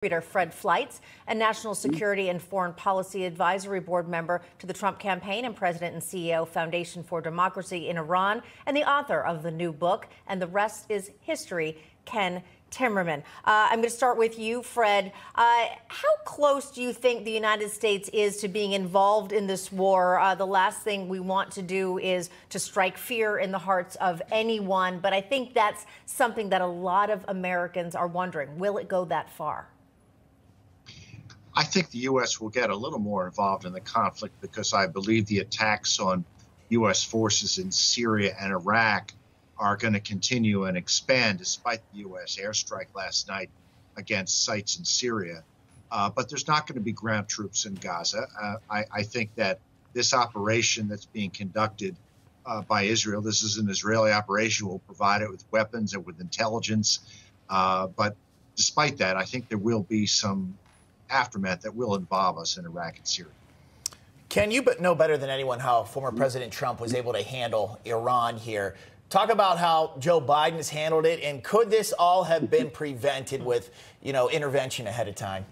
Fred Fleitz, a National Security and Foreign Policy Advisory Board member to the Trump campaign and president and CEO Foundation for Democracy in Iran, and the author of the new book, And the Rest is History, Ken Timmerman. I'm going to start with you, Fred. How close do you think the United States is to being involved in this war? The last thing we want to do is to strike fear in the hearts of anyone, but I think that's something that a lot of Americans are wondering. Will it go that far? I think the U.S. will get a little more involved in the conflict because I believe the attacks on U.S. forces in Syria and Iraq are going to continue and expand despite the U.S. airstrike last night against sites in Syria. But there's not going to be ground troops in Gaza. I think that this operation that's being conducted by Israel, this is an Israeli operation, will provide it with weapons and with intelligence. But despite that, I think there will be some aftermath that will involve us in Iraq and Syria. Ken, you know better than anyone how former President Trump was able to handle Iran here. Talk about how Joe Biden has handled it, and could this all have been prevented with, intervention ahead of time?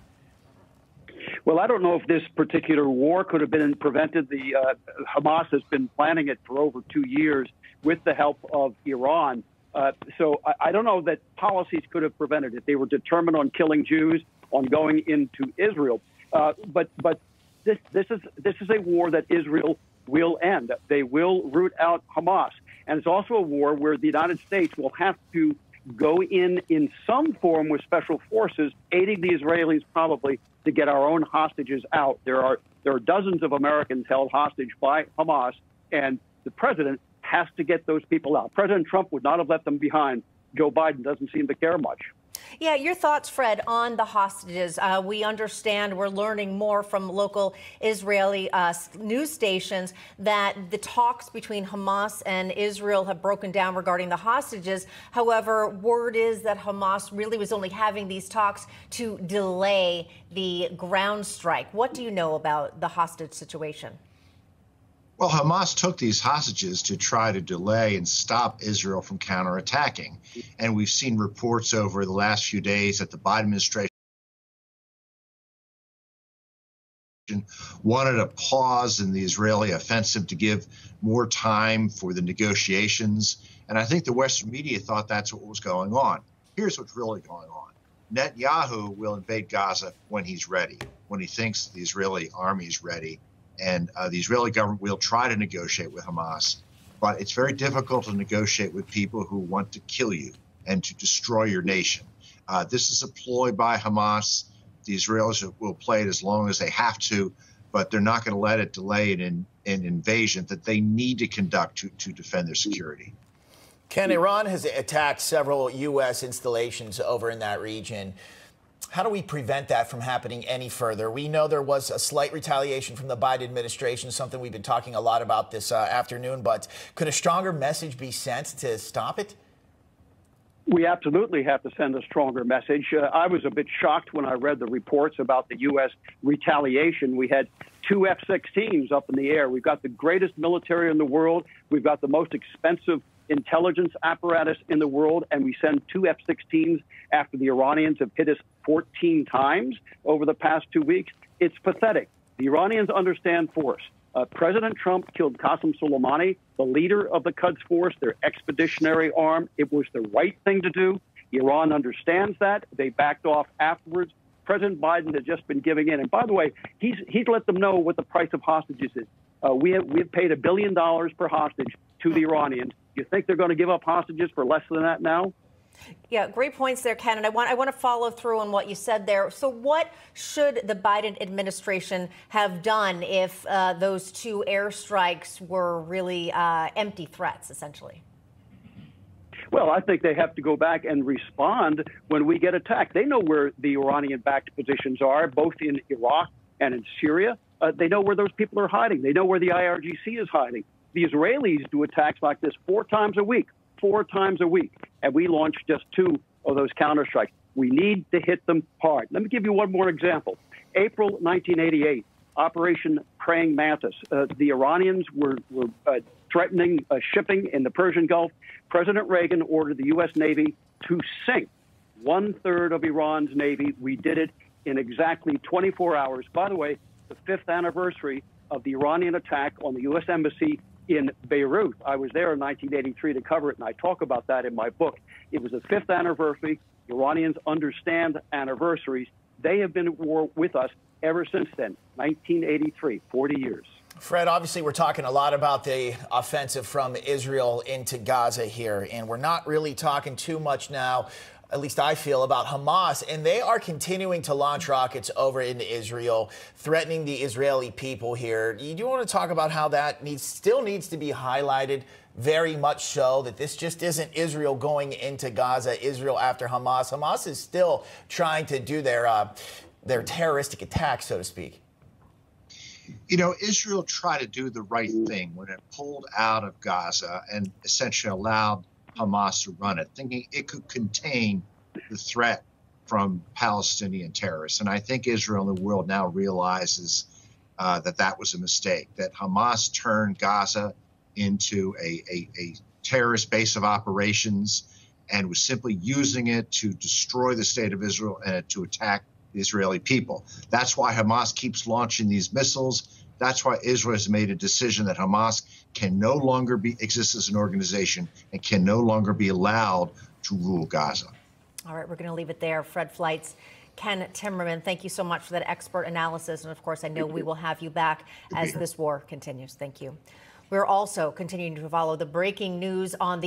Well, I don't know if this particular war could have been prevented. Hamas has been planning it for over 2 years with the help of Iran. So I don't know that policies could have prevented it. They were determined on killing Jews, on going into Israel. But this is a war that Israel will end. They will root out Hamas. And it's also a war where the United States will have to go in some form with special forces, aiding the Israelis probably to get our own hostages out. There are dozens of Americans held hostage by Hamas, and the president has to get those people out. President Trump would not have left them behind. Joe Biden doesn't seem to care much. Yeah, your thoughts, Fred, on the hostages. We understand, we're learning more from local Israeli news stations that the talks between Hamas and Israel have broken down regarding the hostages. However, word is that Hamas really was only having these talks to delay the ground strike. What do you know about the hostage situation? Well, Hamas took these hostages to try to delay and stop Israel from counterattacking. And we've seen reports over the last few days that the Biden administration wanted a pause in the Israeli offensive to give more time for the negotiations. And I think the Western media thought that's what was going on. Here's what's really going on. Netanyahu will invade Gaza when he's ready, when he thinks the Israeli army is ready. And the Israeli government will try to negotiate with Hamas. But it's very difficult to negotiate with people who want to kill you and to destroy your nation. This is a ploy by Hamas. The Israelis will play it as long as they have to, but they're not going to let it delay an invasion that they need to conduct to defend their security. Ken, Iran has attacked several U.S. installations over in that region. How do we prevent that from happening any further? We know there was a slight retaliation from the Biden administration, something we've been talking a lot about this afternoon, but could a stronger message be sent to stop it? We absolutely have to send a stronger message. I was a bit shocked when I read the reports about the U.S. retaliation. We had 2 F-16s up in the air. We've got the greatest military in the world. We've got the most expensive intelligence apparatus in the world, and we send 2 F-16s after the Iranians have hit us 14 times over the past 2 weeks. It's pathetic. The Iranians understand force. President Trump killed Qasem Soleimani, the leader of the Quds Force, their expeditionary arm. It was the right thing to do. Iran understands that. They backed off afterwards. President Biden has just been giving in. And by the way, he's let them know what the price of hostages is. We've paid $1 billion per hostage to the Iranians. You think they're going to give up hostages for less than that now? Yeah, great points there, Ken. And I want to follow through on what you said there. So what should the Biden administration have done if those 2 airstrikes were really empty threats, essentially? Well, I think they have to go back and respond when we get attacked. They know where the Iranian-backed positions are, both in Iraq and in Syria. They know where those people are hiding. They know where the IRGC is hiding. The Israelis do attacks like this 4 times a week. And we launched just 2 of those counterstrikes. We need to hit them hard. Let me give you one more example. April 1988, Operation Praying Mantis. The Iranians were threatening shipping in the Persian Gulf. President Reagan ordered the U.S. Navy to sink 1/3 of Iran's Navy. We did it in exactly 24 hours. By the way, the 5th anniversary of the Iranian attack on the U.S. Embassy in Beirut. I was there in 1983 to cover it, and I talk about that in my book. It was the 5th anniversary. Iranians understand anniversaries. They have been at war with us ever since then, 1983, 40 years. Fred, obviously we're talking a lot about the offensive from Israel into Gaza here, and we're not really talking too much now, at least I feel, about Hamas. And they are continuing to launch rockets over into Israel, threatening the Israeli people here. You do want to talk about how that still needs to be highlighted, very much so, that this just isn't Israel going into Gaza, Israel after Hamas. Hamas is still trying to do their terroristic attack, so to speak. You know, Israel tried to do the right thing when it pulled out of Gaza and essentially allowed Hamas to run it, thinking it could contain the threat from Palestinian terrorists. And I think Israel and the world now realizes that was a mistake, that Hamas turned Gaza into a terrorist base of operations and was simply using it to destroy the state of Israel and to attack the Israeli people. That's why Hamas keeps launching these missiles. That's why Israel has made a decision that Hamas can no longer exist as an organization and can no longer be allowed to rule Gaza. All right, we're going to leave it there. Fred Fleitz, Ken Timmerman, thank you so much for that expert analysis. And of course, I know we will have you back as this war continues. Thank you. We're also continuing to follow the breaking news on the